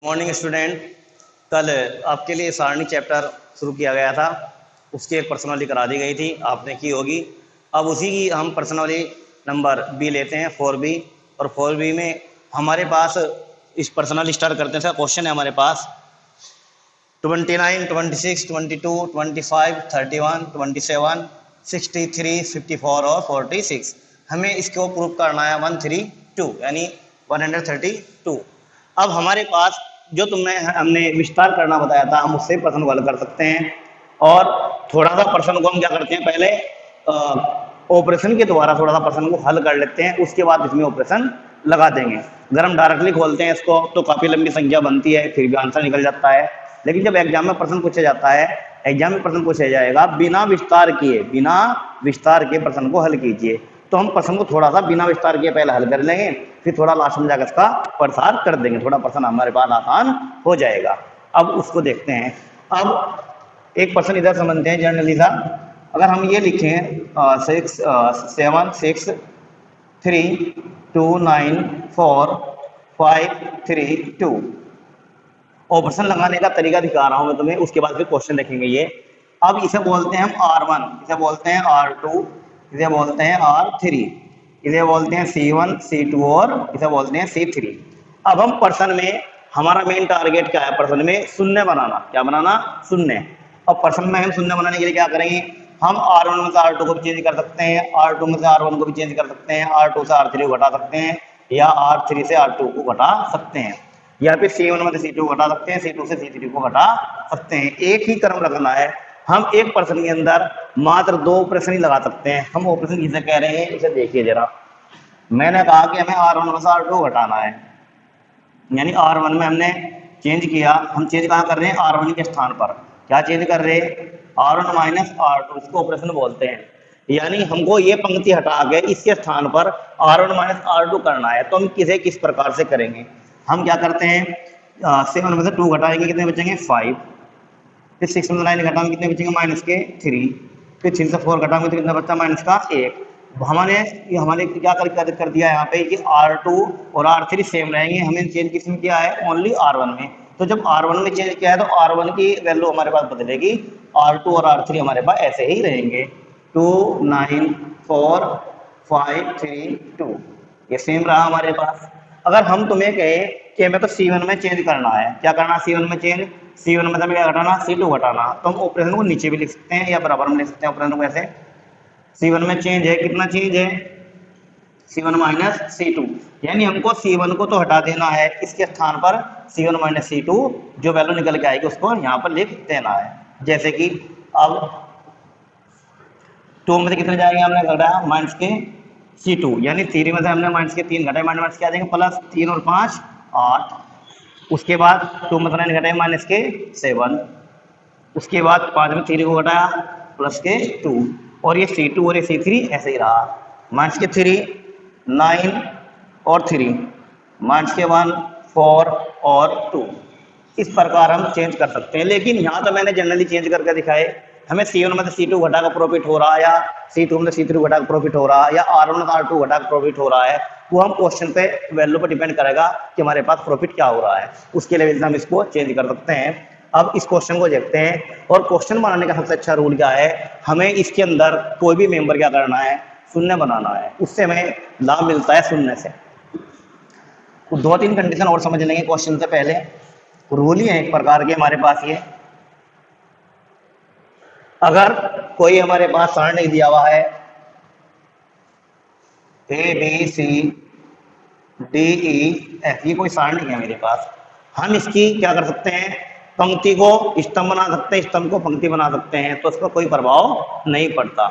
Morning student. कल आपके लिए सारणी चैप्टर शुरू किया गया था, उसकी एक पर्सनली करा दी गई थी, आपने की होगी। अब उसी की हम पर्सनली नंबर बी लेते हैं, 4B। और 4B में हमारे पास इस पर्सनल स्टार्ट करते हैं। क्वेश्चन है हमारे पास 29, 26, 22, 25, 31, 27, 63, 54 और 46। हमें इसको प्रूव करना है 132 यानी 132। अब हमारे पास जो हमने विस्तार करना बताया था, हम उससे प्रश्न को हल कर सकते हैं। और थोड़ा सा प्रश्न को हम क्या करते हैं, पहले ऑपरेशन के द्वारा थोड़ा सा प्रश्न को हल कर लेते हैं, उसके बाद इसमें ऑपरेशन लगा देंगे। अगर हम डायरेक्टली खोलते हैं इसको तो काफ़ी लंबी संख्या बनती है, फिर भी आंसर निकल जाता है। लेकिन जब एग्जाम में प्रश्न पूछा जाता है, एग्जाम में प्रश्न पूछा जाएगा बिना विस्तार किए प्रश्न को हल कीजिए, तो हम प्रश्न को थोड़ा सा बिना विस्तार किए पहले हल कर लेंगे, फिर थोड़ा लास्ट में जाकर इसका प्रसार कर देंगे, थोड़ा प्रश्न हमारे पास आसान हो जाएगा। अब उसको देखते हैं। अब एक प्रश्न इधर समझते हैं जनरली सा। अगर हम ये लिखें 6 7 6 3 2 9 4 5 3 2, ऑपरेशन लगाने का तरीका दिखा रहा हूं मैं तुम्हें, उसके बाद फिर क्वेश्चन देखेंगे ये। अब इसे बोलते हैं हम R1, इसे बोलते हैं R2, इसे बोलते हैं R3, इसे बोलते हैं C1 C2 और इसे बोलते हैं C3। अब हम प्रश्न में हमारा मेन टारगेट क्या है, प्रश्न में शून्य बनाना। क्या बनाना? शून्य। अब प्रश्न में हम शून्य बनाने के लिए क्या करेंगे, हम R1 में से R2 को भी चेंज कर सकते हैं, R2 में से R1 को भी चेंज कर सकते हैं, R2 से R3 को घटा सकते हैं, या R3 से R2 को घटा सकते हैं, या फिर C1 में से C2 को घटा सकते हैं, C2 से C3 को घटा सकते हैं। एक ही क्रम रखना है। हम एक प्रश्न के अंदर मात्र 2 ऑपरेशन ही लगा सकते हैं। हम ऑपरेशन किसे कह रहे हैं, इसे देखिए जरा। मैंने कहा कि हमें R1 में से R2 को घटाना है, यानी R1 में हमने चेंज किया। हम चेंज कहाँ कर रहे हैं? R1 के स्थान पर। क्या चेंज कर रहे हैं? R1 माइनस R2, इसको ऑपरेशन बोलते हैं। यानी हमको ये पंक्ति हटा के इसके स्थान पर R1 माइनस R2 करना है। तो हम किस प्रकार से करेंगे? हम क्या करते हैं, 7 में से 2 घटाएंगे, कितने बचेंगे? 5। फिर 6 में से 9 घटाएंगे, कितने बचेंगे? माइनस के 3। फिर 3 से 4 घटाएंगे तो कितना बचा? माइनस का 1। हमारे क्या कर दिया यहाँ पे कि R2 और R3 सेम रहेंगे। हमें चेंज किस में किया है? ओनली R1 में। तो जब R1 में चेंज किया है तो R1 की वैल्यू हमारे पास बदलेगी, R2 और R3 हमारे पास ऐसे ही रहेंगे। 2 9 4 5 3 2, ये सेम रहा हमारे पास। अगर हम तुम्हें कहें कि हमें तो C1 में चेंज करना है, क्या करना? C1 में चेंज, C1 में हमें क्या घटाना? C2 घटाना। तो हम ऑपरेशन को नीचे भी लिख सकते हैं या बराबर में लिख सकते हैं ऑपरेशन को ऐसे। C1 में चेंज है, कितना चेंज है? C1 माइनस C2, यानी हमको C1 को तो हटा देना है, इसके स्थान पर C1 माइनस C2 जो वैल्यू निकल के आएगी उसको यहाँ पर लिख देना है। जैसे कि अब 2 में से कितने जाएंगे? हमने घटाया माइनस के C2, यानी 3 में से हमने माइनस के 3 घटाए, माइनस क्या देंगे? प्लस 3 और 5 8। उसके बाद 2 में से घटाए माइनस के 7। उसके बाद 5 में 3 को घटाया प्लस के 2, और ये C2 और ये C3 ऐसे ही रहा। माइनस के 3 9 और 3, माइनस के 1 4 और 2। इस प्रकार हम चेंज कर सकते हैं। लेकिन यहाँ तो मैंने जनरली चेंज करके दिखाए। हमें C1 में से C2 घटा का प्रॉफिट हो रहा है, या C2 में से C3 घटा का प्रॉफिट हो रहा है, या R1 में से R2 घटा का प्रॉफिट हो रहा है, वो हम क्वेश्चन पे वैल्यू पर डिपेंड करेगा कि हमारे पास प्रॉफिट क्या हो रहा है। उसके लेवल से हम इसको चेंज कर सकते हैं। अब इस क्वेश्चन को देखते हैं। और क्वेश्चन बनाने का सबसे अच्छा रूल क्या है, हमें इसके अंदर कोई भी मेंबर क्या करना है? शून्य बनाना है। उससे हमें लाभ मिलता है शून्य से। तो 2-3 कंडीशन और समझ लेंगे क्वेश्चन से पहले। रूल ही है एक प्रकार के हमारे पास ये। अगर कोई हमारे पास सारणी दिया हुआ है ABCDEF, ये कोई सारणी है मेरे पास, हम इसकी क्या कर सकते हैं? पंक्ति को स्तंभ बना सकते हैं, स्तंभ को पंक्ति बना सकते हैं, तो उसका कोई प्रभाव नहीं पड़ता।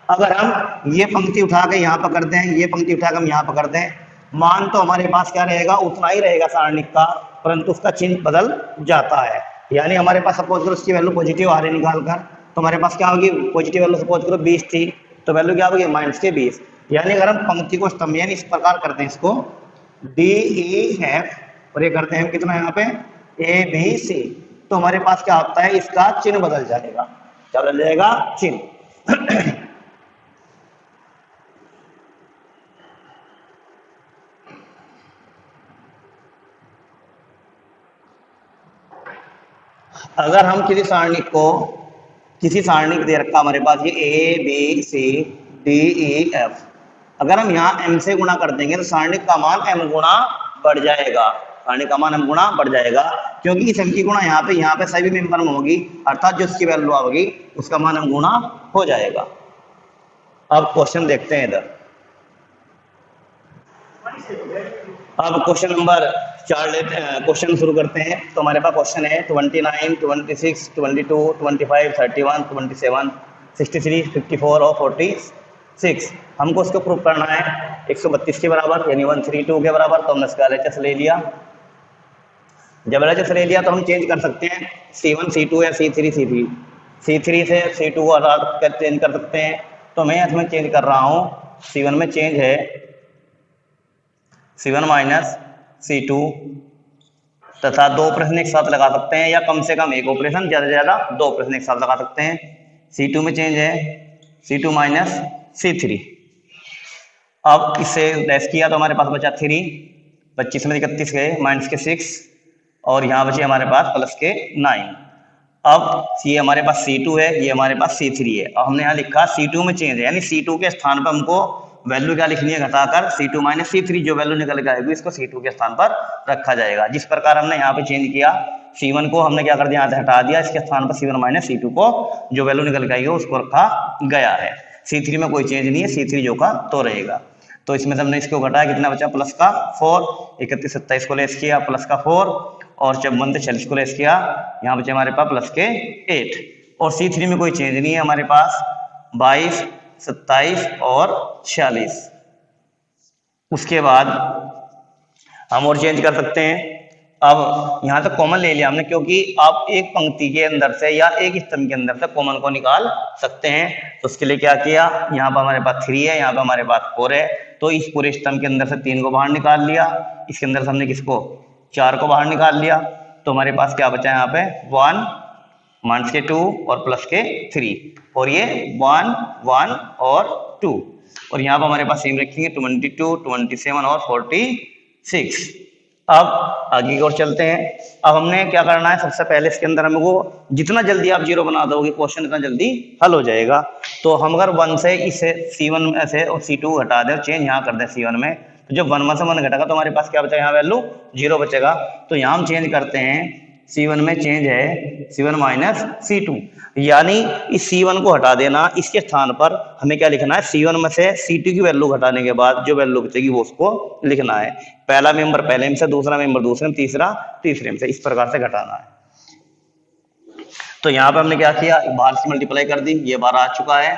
अगर हम ये पंक्ति उठा के यहाँ पकड़ दें, ये पंक्ति उठा के हम यहाँ पकड़ दें, मान तो हमारे पास क्या रहेगा? उतना ही रहेगा सारणी का, परंतु उसका चिन्ह बदल जाता है। यानी हमारे पास सपोज करो उसकी वैल्यू पॉजिटिव आ रही निकाल कर, तो हमारे पास क्या होगी? पॉजिटिव वैल्यू सपोज करो 20 थी, तो वैल्यू क्या होगी? माइनस के 20। यानी अगर हम पंक्ति को स्तंभ यानी इस प्रकार करते हैं, इसको DEF, और ये करते हैं हम कितना यहाँ पे? ABC, तो हमारे पास क्या होता है? इसका चिन्ह बदल जाएगा। क्या बदल जाएगा? चिन्ह। अगर हम किसी सारणी दे रखा हमारे पास ये A B C D E F, अगर हम यहाँ m से गुणा कर देंगे तो सारणी का मान m गुणा बढ़ जाएगा, सारणी का मान m गुणा बढ़ जाएगा, क्योंकि इस m की गुणा यहाँ पे सभी मेंबर में होगी, अर्थात जो इसकी वैल्यू होगी उसका मान m गुणा हो जाएगा। अब क्वेश्चन देखते हैं इधर। अब क्वेश्चन नंबर 4 लेते हैं, क्वेश्चन शुरू करते हैं। तो हमारे पास क्वेश्चन है 29, 26, 22, 25, 31, 27, 63, 54 और 46। हमको उसको प्रूफ करना है 132 के बराबर यानी 132 के बराबर। तो हमने इसका LHS ले लिया। जब LHS ले लिया तो हम चेंज कर सकते हैं C1 C2 या C3 C3। C3 से C2 को हटा चेंज कर सकते हैं। तो मैं इसमें चेंज कर रहा हूँ, C1 में चेंज है C1 माइनस C2 तथा दो ऑपरेशन एक साथ लगा सकते हैं या कम से कम एक ऑपरेशन, ज़्यादा से ज़्यादा दो ऑपरेशन एक साथ लगा सकते हैं। C2 में चेंज है C2 माइनस C3। अब इससे लेस किया तो हमारे पास बचा 3, 25 में 31 गए माइनस के 6 और यहाँ बचे हमारे पास प्लस के 9। अब ये हमारे पास C2 है, ये हमारे पास C3 है। अब हमने यहाँ लिखा C2 में चेंज है यानी C2 के स्थान पर हमको वैल्यू क्या लिखनी है, घटाकर C2 माइनस C3 जो वैल्यू निकल के आएगी इसको C2 के स्थान पर रखा जाएगा। जिस प्रकार हमने यहाँ पे चेंज किया C1 को हमने क्या कर दिया, यहाँ से हटा दिया, इसके स्थान पर C1 माइनस C2 को जो वैल्यू निकल के आएगी उसको रखा गया है। C3 में कोई चेंज नहीं है, C3 जो का तो रहेगा। तो इसमें से हमने इसको घटाया, कितना बचा प्लस का 4, 31 27 को लेस किया प्लस का 4 और 54 से 46 को लेस किया, यहाँ बचे हमारे पास प्लस के 8। और C3 में कोई चेंज नहीं है, हमारे पास 22, 27 और 46। उसके बाद हम और चेंज कर सकते हैं। अब यहाँ तक कॉमन ले लिया हमने, क्योंकि आप एक पंक्ति के अंदर से या एक स्तंभ के अंदर से कॉमन को निकाल सकते हैं। तो उसके लिए क्या किया, यहाँ पर हमारे पास 3 है, यहाँ पर हमारे पास 4 है, तो इस पूरे स्तंभ के अंदर से 3 को बाहर निकाल लिया, इसके अंदर से हमने किसको 4 को बाहर निकाल लिया। तो हमारे पास क्या बचा यहाँ पे 1 माइनस के 2 और प्लस के 3 और ये 1 1 और 2 और यहाँ पर हमारे पास सेम रखेंगे 22, 27 और 46। अब आगे की ओर चलते हैं। अब हमने क्या करना है, सबसे पहले इसके अंदर हमको जितना जल्दी आप 0 बना दोगे क्वेश्चन उतना जल्दी हल हो जाएगा। तो हम अगर 1 से इसे C1 में से और C2 हटा दें और चेंज यहाँ कर दें C1 में, तो जब 1 से 1 घटेगा तो हमारे पास क्या बचेगा, यहाँ वैल्यू 0 बचेगा। तो यहाँ हम चेंज करते हैं, C1 में चेंज है C1 माइनस C2 यानी इस C1 को हटा देना, इसके स्थान पर हमें क्या लिखना है, C1 में से C2 की वैल्यू घटाने के बाद जो वैल्यू बचेगी वो उसको लिखना है। पहला मेंबर पहले में से, दूसरा मेंबर दूसरे में, तीसरा तीसरे में से, इस प्रकार से घटाना है। तो यहाँ पर हमने क्या किया, बाहर से मल्टीप्लाई कर दी, ये 12 आ चुका है।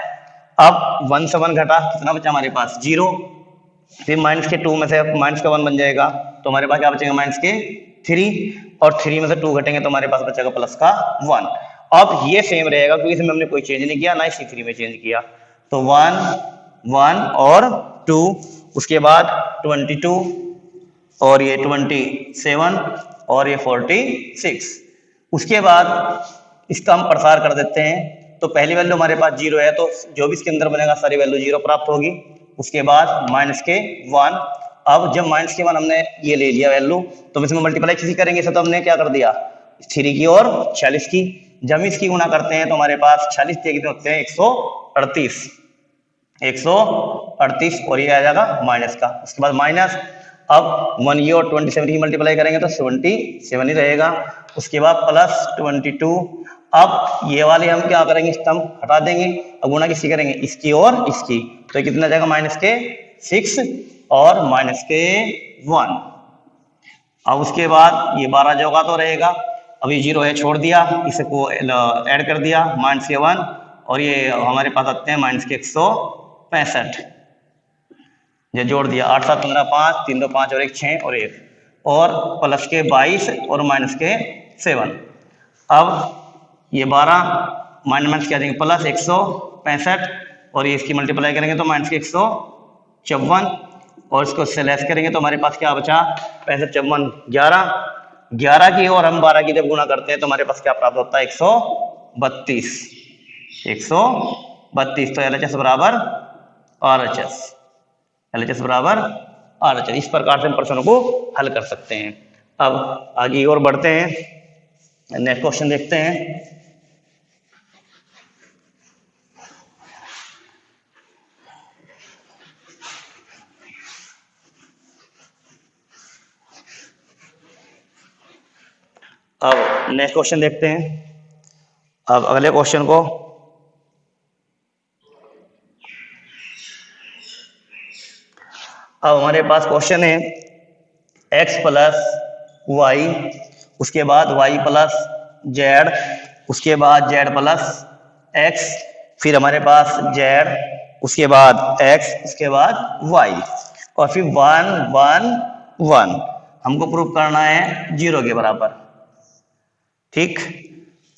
अब 1 से 1 घटा, कितना बचा हमारे पास 0, फिर माइनस के 2 में से माइनस का 1 बन जाएगा, तो हमारे पास क्या बचेगा माइनस के 3 और 3 में से 2 घटेंगे तो हमारे पास बचेगा प्लस का 1। अब ये सेम रहेगा क्योंकि इसमें हमने कोई चेंज नहीं किया, ना ही C3 में चेंज किया। तो 1 1 और 2, उसके बाद 22 और ये 27 और ये 46। उसके बाद इसका हम प्रसार कर देते हैं। तो पहली वैल्यू हमारे पास 0 है, तो जो भी इसके अंदर बनेगा सारी वैल्यू 0 प्राप्त होगी। उसके बाद माइनस के 1। अब जब माइनस के 1 हमने ये ले लिया वैल्यू, तो इसमें मल्टीप्लाई किसी करेंगे, तो हमने क्या कर दिया 3 की और 46 की। जब हम इसकी गुणा करते हैं तो हमारे पास 46 कितने होते हैं 138 और ये आ जाएगा माइनस का। उसके बाद माइनस, अब 1 ये और 27 की मल्टीप्लाई करेंगे तो 77 ही रहेगा। उसके बाद प्लस 22। अब ये वाले हम क्या करेंगे, स्तंभ हटा देंगे, अब गुणा किसकी करेंगे, इसकी और इसकी, तो कितना जाएगा माइनस के 6 और माइनस के 1। अब उसके बाद ये 12 जोगा तो रहेगा, अभी 0 है छोड़ दिया, इसे को ऐड कर दिया माइनस के 1 और ये हमारे पास आते हैं माइनस के 165, ये जोड़ दिया 8 7 15 5 3 2 5 और 1 6 और 1 और प्लस के 22 और माइनस के 7। अब ये 12 माइनस क्या देंगे प्लस 165 और ये इसकी मल्टीप्लाई करेंगे तो माइनस के 154 और इसको इससे लेस करेंगे तो हमारे पास क्या बचा 65 54 11 की और हम 12 की जब गुणा करते हैं तो हमारे पास क्या प्राप्त होता है 132। तो LHS बराबर RHS। इस प्रकार से हम प्रश्नों को हल कर सकते हैं। अब आगे और बढ़ते हैं। नेक्स्ट क्वेश्चन देखते हैं। अब नेक्स्ट क्वेश्चन देखते हैं। अब अगले क्वेश्चन को अब हमारे पास क्वेश्चन है x प्लस वाई, उसके बाद y प्लस जेड, उसके बाद z प्लस x, फिर हमारे पास z, उसके बाद x, उसके बाद y, और फिर 1 1 1 हमको प्रूव करना है 0 के बराबर। ठीक।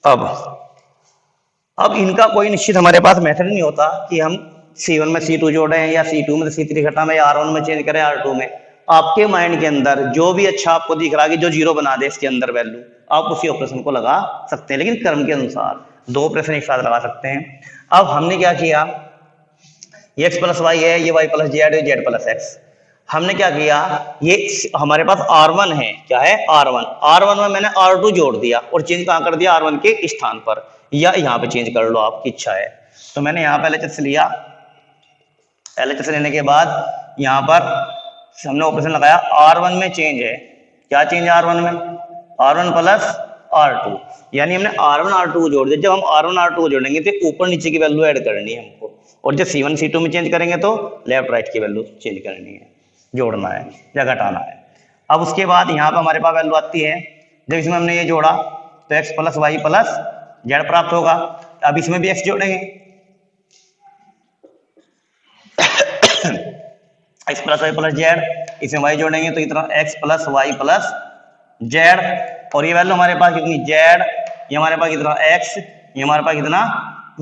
अब इनका कोई निश्चित हमारे पास मेथड नहीं होता कि हम C1 में C2 जोड़ें या C2 में C3 घटाएं या R1 में चेंज करें R2 में। आपके माइंड के अंदर जो भी अच्छा आपको दिख रहा है कि जो 0 बना दे इसके अंदर वैल्यू, आप उसी ऑपरेशन को लगा सकते हैं, लेकिन क्रम के अनुसार 2 ऑपरेशन एक साथ लगा सकते हैं। अब हमने क्या किया, ये x प्लस वाई है, ये y प्लस जेड है, जेड प्लस एक्स। हमने क्या किया, ये हमारे पास R1 है, क्या है R1 में मैंने R2 जोड़ दिया और चेंज कहां कर दिया, R1 के स्थान पर, या यहां पे चेंज कर लो, आपकी इच्छा है। तो मैंने यहां पे LHS लिया, LHS लेने के बाद यहां पर हमने ऑपरेशन लगाया, R1 में चेंज है, क्या चेंज है R1 में, R1 प्लस R2, यानी हमने R1 R2 को जोड़ दिया। जब हम R1 R2 को जोड़ेंगे तो ऊपर नीचे की वैल्यू ऐड करनी है हमको, और जब C1 C2 में चेंज करेंगे तो लेफ्ट राइट की वैल्यू चेंज करनी है, जोड़ना है या घटाना है। अब उसके बाद यहाँ पे हमारे पास वैल्यू आती है, जब इसमें हमने ये जोड़ा तो x plus y plus z प्राप्त होगा। अब इसमें भी x जोड़ेंगे, x plus y plus z, इसमें y जोड़ेंगे तो इतना x plus y plus z, और ये वैल्यू हमारे पास कितनी जेड, ये हमारे पास कितना x, ये हमारे पास कितना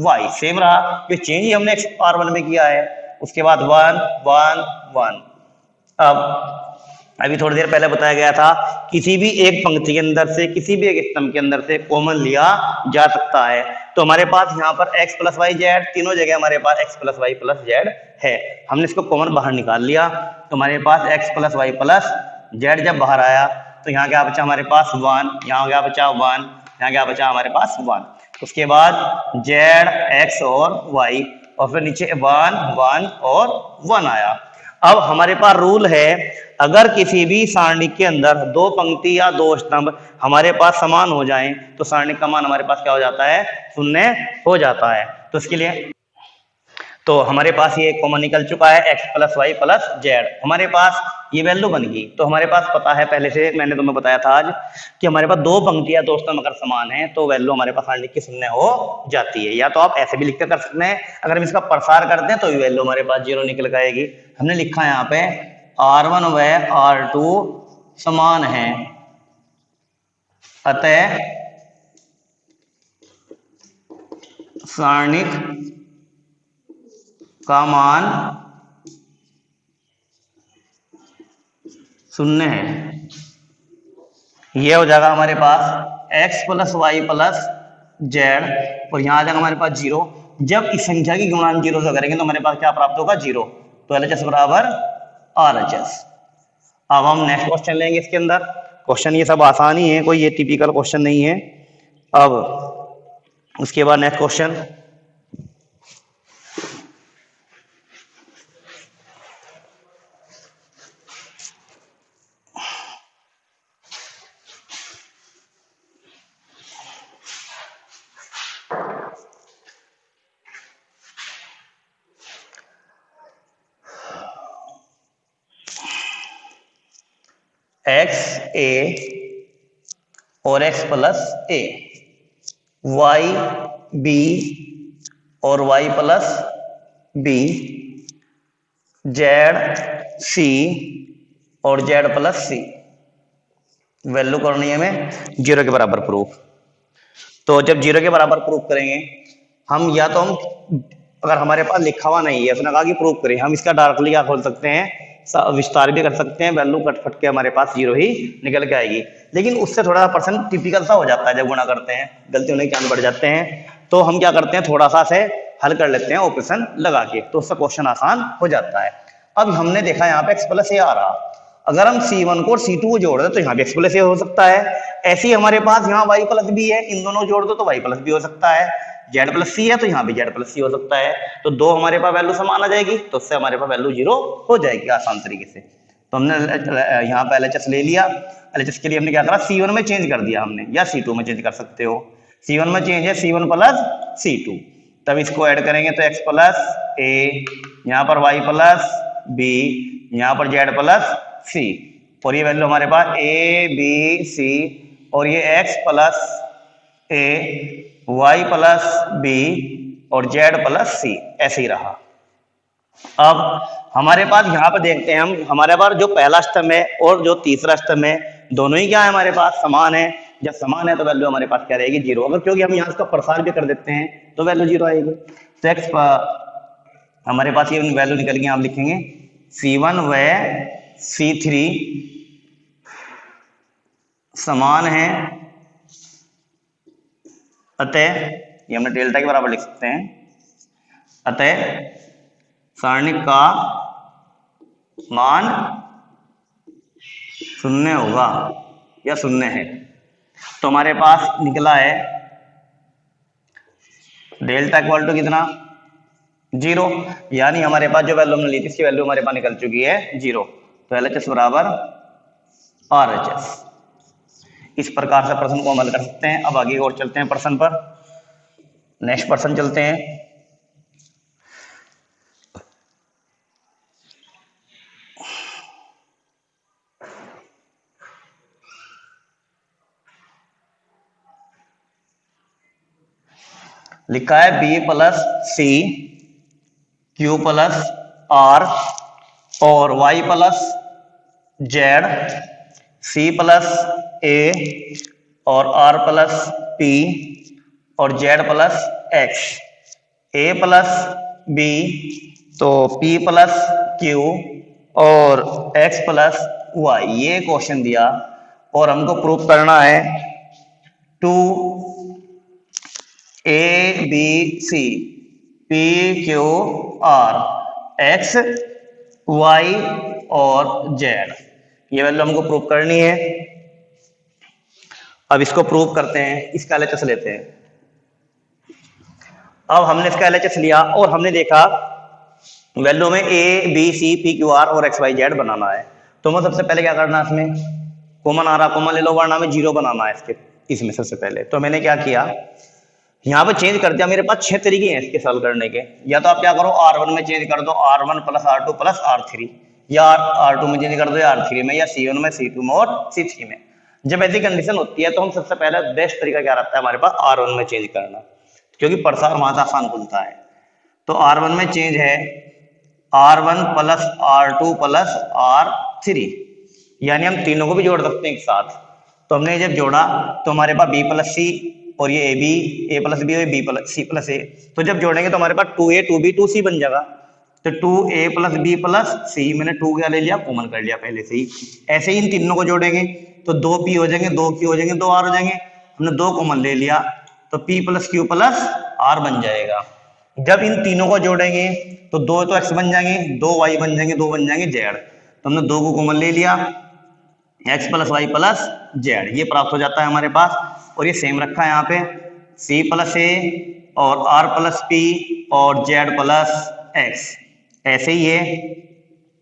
y, सेम रहा, ये चेंज ही हमने R1 में किया है। उसके बाद 1 1 1। अब अभी थोड़ी देर पहले बताया गया था, किसी भी एक पंक्ति के अंदर से, किसी भी एक स्तंभ के अंदर से कॉमन लिया जा सकता है। तो हमारे पास यहाँ पर x प्लस वाई जेड, तीनों जगह हमारे पास x plus y plus z है, हमने इसको कॉमन बाहर निकाल लिया। तो हमारे पास x plus y plus z जब बाहर आया तो यहाँ क्या बचा हमारे पास 1, यहाँ क्या बचा 1, यहाँ क्या बचा हमारे पास 1। उसके बाद z, x और y, और फिर नीचे 1 1 और 1 आया। अब हमारे पास रूल है, अगर किसी भी सारणी के अंदर 2 पंक्ति या 2 स्तंभ हमारे पास समान हो जाएं तो सारणी का मान हमारे पास क्या हो जाता है, 0 हो जाता है। तो इसके लिए तो हमारे पास ये कॉमन निकल चुका है, x plus y plus z, हमारे पास ये वैल्यू बन गई। तो हमारे पास पता है, पहले से मैंने तुम्हें बताया था आज कि हमारे पास 2 पंक्तियां 2 स्तंभ अगर समान है तो वैल्यू हमारे पास सारणी की 0 हो जाती है। या तो आप ऐसे भी लिख कर सकते हैं, अगर हम इसका प्रसार करते हैं तो ये वैल्यू हमारे पास 0 निकल आएगी। हमने लिखा है यहाँ पे R1 व R2 समान है, अतः सारणिक का मान 0 है। ये हो जाएगा हमारे पास x plus y plus z, और यहाँ आ जाएगा हमारे पास 0। जब इस संख्या की गुणन 0 से करेंगे तो हमारे पास क्या प्राप्त होगा, 0। तो LHS बराबर RHS। अब हम नेक्स्ट क्वेश्चन लेंगे। इसके अंदर क्वेश्चन ये सब आसान ही है, कोई ये टिपिकल क्वेश्चन नहीं है। अब उसके बाद नेक्स्ट क्वेश्चन, x a और x plus a, y b और y plus b, z c और z प्लस c, वैल्यू करनी है हमें 0 के बराबर प्रूफ। तो जब 0 के बराबर प्रूफ करेंगे हम, या तो हम अगर हमारे पास लिखा हुआ नहीं है, उसने कहा कि प्रूफ करें, हम इसका डायरेक्टली क्या खोल सकते हैं, विस्तार भी कर सकते हैं, वैल्यू कट कट के हमारे पास 0 ही निकल के आएगी। लेकिन उससे थोड़ा सा टिपिकल सा हो जाता है, जब गुणा करते हैं गलती होने के चांस बढ़ जाते हैं। तो हम क्या करते हैं, थोड़ा सा से हल कर लेते हैं ऑपरेशन लगा के, तो उससे क्वेश्चन आसान हो जाता है। अब हमने देखा यहाँ पे x प्लस ए आ रहा, अगर हम C1 को और C2 को जोड़ दें तो यहाँ भी x प्लस ए हो सकता है। ऐसे ही हमारे पास यहाँ y प्लस बी है, इन दोनों जोड़ दो तो y प्लस बी हो सकता है। z प्लस सी है तो यहाँ भी z प्लस सी हो सकता है। तो दो हमारे पास वैल्यू समान आ जाएगी, तो उससे हमारे पास वैल्यू 0 हो जाएगी आसान तरीके से। तो हमने यहाँ पे LHS ले लिया। LHS के लिए हमने क्या करा, C1 में चेंज कर दिया हमने, या C2 में चेंज कर सकते हो। C1 में चेंज है C1 प्लस C2, तब इसको ऐड करेंगे तो x प्लस ए, यहाँ पर y प्लस बी, यहाँ पर z प्लस सी, और ये वैल्यू हमारे पास ए बी सी, और ये x प्लस ए, y प्लस बी और z प्लस सी, ऐसे ही रहा। अब हमारे पास यहाँ पर देखते हैं हम, हमारे पास जो पहला स्टम है और जो तीसरा स्टम है दोनों ही क्या है हमारे पास, समान है। जब समान है तो वैल्यू हमारे पास क्या रहेगी, 0। अगर क्योंकि हम यहाँ इसका प्रसार भी कर देते हैं तो वैल्यू 0 आएगी। तो x हमारे पास ये वैल्यू निकल गई, आप लिखेंगे C1 व C3 समान है, अतः ये हमने डेल्टा के बराबर लिख सकते हैं, अतः सारणिक का मान 0 होगा या 0 है। तो हमारे पास निकला है डेल्टा इक्वल टू कितना, 0, यानी हमारे पास जो वैल्यू हमने ली थी इसकी वैल्यू हमारे पास निकल चुकी है 0। तो LHS बराबर RHS। इस प्रकार से प्रश्न को हल कर सकते हैं। अब आगे और चलते हैं प्रश्न पर, नेक्स्ट प्रश्न चलते हैं। लिखा है B plus C Q plus are और Y plus Z, C plus A और आर प्लस पी और Z plus X, A plus B तो पी प्लस क्यू और एक्स प्लस वाई। ये क्वेश्चन दिया और हमको प्रूफ करना है 2 A B C P Q R X Y और जेड, ये वैल्यू हमको प्रूव करनी है। अब इसको प्रूव करते हैं, इसका LHS लेते हैं। अब हमने इसका LHS लिया और हमने देखा वैल्यू में a B C P Q r और एक्स वाई जेड बनाना है। तो मैं सबसे पहले क्या करना है, इसमें कॉमन आ रहा कॉमन ले लो, वरना में 0 बनाना है इसमें सबसे पहले। तो मैंने क्या किया, यहाँ पे चेंज कर दिया। मेरे पास 6 तरीके हैं इसके सॉल्व करने के। या तो आप क्या करो R1 में चेंज कर दो, R1 plus R2 plus R3, या R2 में चेंज कर दो या R3 में, या C1 में C2 में और C3 में। जब ऐसी कंडीशन होती है तो हम सबसे पहले बेस्ट तरीका क्या रहता है हमारे पास, R1 में चेंज करना, क्योंकि प्रसार वहां से आसान खुलता है। तो R1 में चेंज है R1 plus R2 plus R3, यानी हम तीनों को भी जोड़ सकते हैं एक साथ। तो हमने जब जोड़ा तो हमारे पास B प्लस सी और ये ए प्लस बी और बी प्लस सी प्लस ए, तो जब जोड़ेंगे तो हमारे पास 2a 2b 2c बन जाएगा। तो 2a प्लस बी प्लस सी, मैंने 2 क्या ले लिया, कॉमन कर लिया पहले से ही। ऐसे ही इन तीनों को जोड़ेंगे तो 2p हो जाएंगे, 2q हो जाएंगे, 2r हो जाएंगे। हमने 2 कॉमन ले लिया तो p plus q plus r बन जाएगा। जब इन तीनों को जोड़ेंगे तो 2 तो x बन जाएंगे, 2 y बन जाएंगे, 2 बन जाएंगे z। तो हमने 2 को कॉमन ले लिया, x plus y plus z, ये प्राप्त हो जाता है हमारे पास। और ये सेम रखा है यहाँ पे c प्लस ए और r प्लस पी और z प्लस एक्स। ऐसे ही है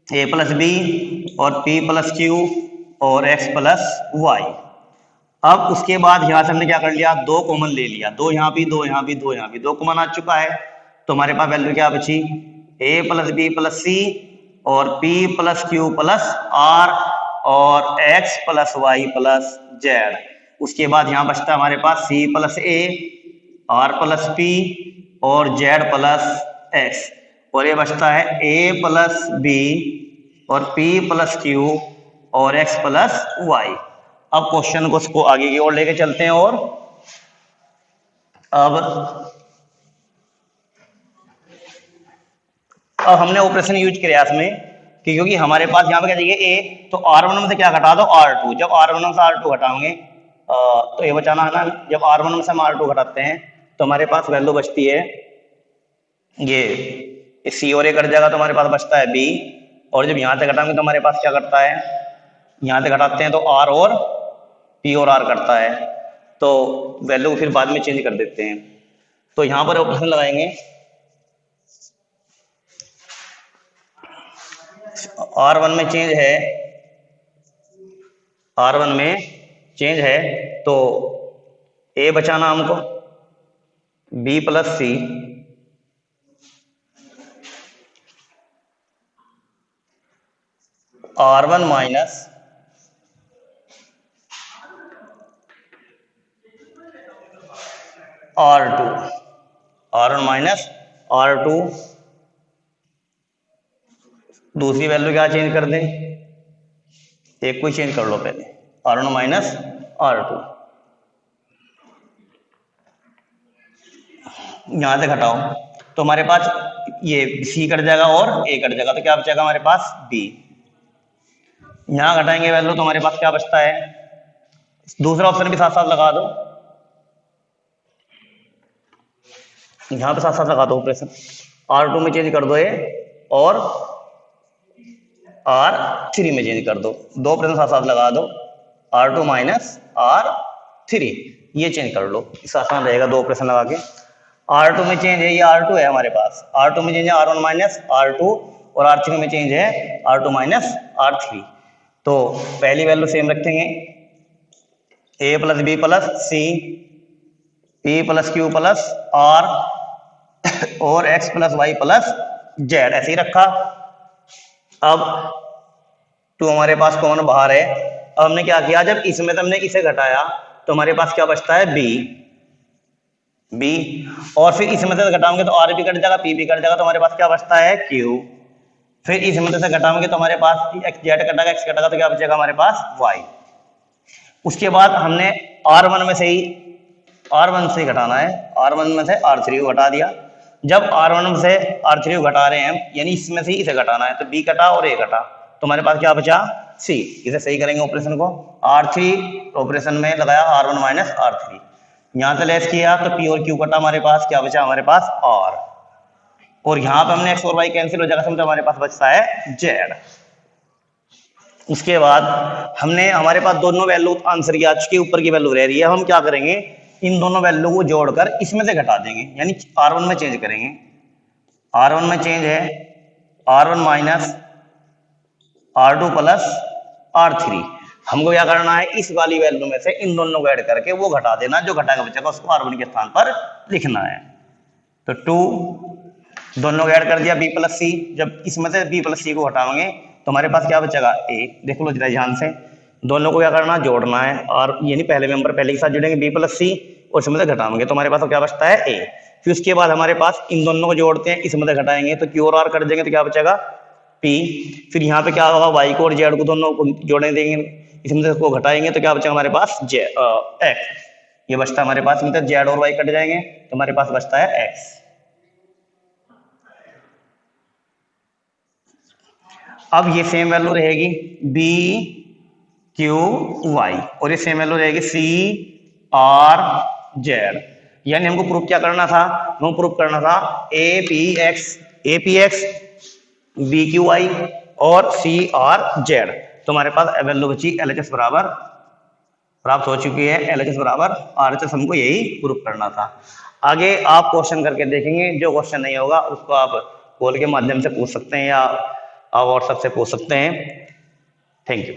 a प्लस बी और p प्लस क्यू और x प्लस वाई। अब उसके बाद यहाँ से हमने क्या कर लिया, 2 कॉमन ले लिया, 2 यहाँ भी, 2 यहाँ भी, 2 यहाँ भी, 2 कॉमन आ चुका है। तो हमारे पास वैल्यू क्या बची, a plus b plus c और p plus q plus are और x plus y plus z. उसके बाद यहाँ बचता है हमारे पास c plus a, r plus P और z प्लस एक्स, और ये बचता है a प्लस बी और p प्लस क्यू और x प्लस वाई। अब क्वेश्चन को उसको आगे की ओर लेके चलते हैं। और अब हमने ऑपरेशन यूज किया इसमें, क्योंकि हमारे पास यहाँ पे क्या चाहिए a, तो R1 में से क्या घटा दो, R2। जब R1 में से R2 घटाओगे तो ये बचाना है ना, जब R1 में से हम R2 घटाते हैं तो हमारे पास वैल्यू बचती है ये C और A कट जाएगा तो हमारे पास बचता है B, और जब यहाँ से घटाएंगे तो हमारे पास क्या करता है यहाँ से घटाते हैं तो आर और पी और आर करता है, तो वैल्यू फिर बाद में चेंज कर देते हैं। तो यहाँ पर ऑप्शन लगाएंगे, R1 में चेंज है, R1 में चेंज है, तो A बचाना हमको, B प्लस सी R1 minus R2, R1 minus R2, दूसरी वैल्यू क्या चेंज कर दें, एक को चेंज कर लो पहले, R1 माइनस R2, यहां से घटाओ तो हमारे पास ये C कट जाएगा और A कट जाएगा, तो क्या बचेगा हमारे पास B। यहां घटाएंगे वैल्यू तो हमारे पास क्या बचता है, दूसरा ऑप्शन भी साथ साथ लगा दो, यहां पे साथ साथ लगा दो ऑपरेशन, R2 में चेंज कर दो A और R3 में चेंज कर दो, दो ऑपरेशन साथ साथ लगा दो, R2 माइनस R3 ये चेंज कर लो, इस आसान रहेगा दो ऑपरेशन लगा के। R2 में चेंज है, ये R2 है हमारे पास, R2 में चेंज है R1 माइनस R2 और R3 में चेंज है R2 माइनस R3। तो पहली वैल्यू सेम रखेंगे, A plus B plus C, P plus Q plus R और X plus Y plus Z, ऐसे ही रखा। अब 2 हमारे पास कौन बाहर है, अब हमने क्या किया, जब इसमें से हमने इसे घटाया तो हमारे पास क्या बचता है B, और फिर इसमें से घटाओगे तो R भी कट जाएगा, P भी कट जाएगा, तो हमारे पास क्या बचता है Q, फिर इसमें से घटाओगे तो हमारे पास Z कटेगा, X कटेगा, तो क्या बचेगा हमारे पास Y। उसके बाद हमने R1 में से ही घटाना है, R1 में से R3 को घटा दिया, जब R1 में से R3 को घटा रहे हैं यानी इसमें से इसे घटाना है, तो B कटा और A कटा, तो हमारे पास क्या बचा C। इसे सही करेंगे ऑपरेशन को, R3 ऑपरेशन में लगाया R1 माइनस R3, यहां से लेस किया तो P और Q कटा, हमारे पास क्या बचा हमारे पास R, और यहाँ पे हमने X और Y कैंसिल हो जाएगा, समझो हमारे पास बचता है Z। उसके बाद हमने हमारे पास दोनों वैल्यू आंसर की आ चुकी है, ऊपर की वैल्यू रह रही है, हम क्या करेंगे इन दोनों वैल्यू को जोड़कर इसमें से घटा देंगे, यानी R1 में चेंज करेंगे, R1 में चेंज है R1 minus R2 plus R3, हमको क्या करना है इस वाली वैल्यू में से इन दोनों को ऐड करके वो घटा देना, जो घटा के बचेगा उसको R1 के स्थान पर लिखना है। तो 2 दोनों को ऐड कर दिया B प्लस C, जब इसमें से B प्लस C को हटाओगे तो हमारे पास क्या बचेगा A, देख लो जरा ध्यान से, दोनों को क्या करना जोड़ना है, और यानी पहले मेंबर पहले के साथ जुड़ेंगे B प्लस C और इसमें से घटाएंगे तो हमारे पास क्या बचता है A। फिर उसके बाद हमारे पास इन दोनों को जोड़ते हैं, इसमें से घटाएंगे तो Q और R कर देंगे तो क्या बचेगा P। फिर यहाँ पे क्या होगा Y को और Z को दोनों को जोड़ने देंगे, इसमें से को घटाएंगे तो क्या बचेगा हमारे पास X, ये बचता है हमारे पास, मतलब Z और Y कट जाएंगे तो हमारे पास बचता है X। अब ये सेम वैल्यू रहेगी B Q Y और ये सेम वैल्यू रहेगी C R Z, यानी हमको प्रूफ क्या करना था, हमको प्रूफ करना था APX BQY और CRZ, तो हमारे पास वैल्यू बची LHS बराबर प्राप्त हो चुकी है, LHS बराबर RHS, हमको यही प्रूफ करना था। आगे आप क्वेश्चन करके देखेंगे, जो क्वेश्चन नहीं होगा उसको आप कॉल के माध्यम से पूछ सकते हैं या आप व्हाट्सएप से पूछ सकते हैं। Thank you.